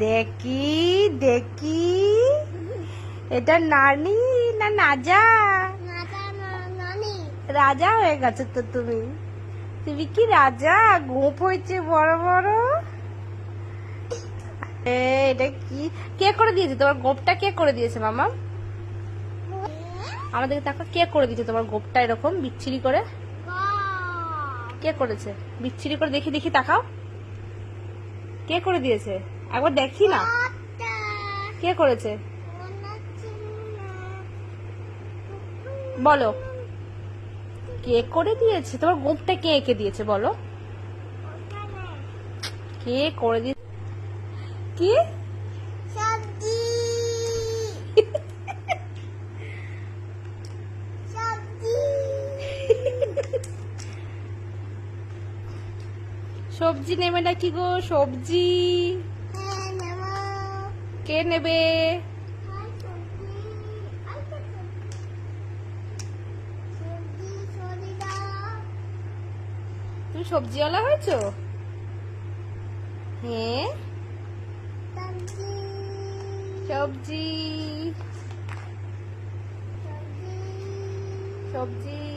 দেখি দেখি, এটা নানি না নাজা? রাজা হয়ে গেছো তো তুমি। তুমি কি রাজা? গোঁফ হয়েছে বড় বড়। এটা কি, কে করে দিয়েছে তোমার গোঁফটা? কে করে দিয়েছে মামা? আমাদেরকে দেখো, কে করে দিয়েছে তোমার গোঁফটা এরকম বিচ্ছিরি করে? কে করেছে বিচ্ছিরি করে? দেখি দেখি, তাকাও। কে করে দিয়েছে একবার দেখি না। কে করেছে বলো? কে করে দিয়েছে তোমার গোঁফটা? কে এঁকে দিয়েছে বলো? কে করে দিয়েছে? কি সবজি নেবে নাকি গো? সবজি কে নেবে? তুমি সবজিওয়ালা হয়েছো? হ্যাঁ, সবজি সবজি।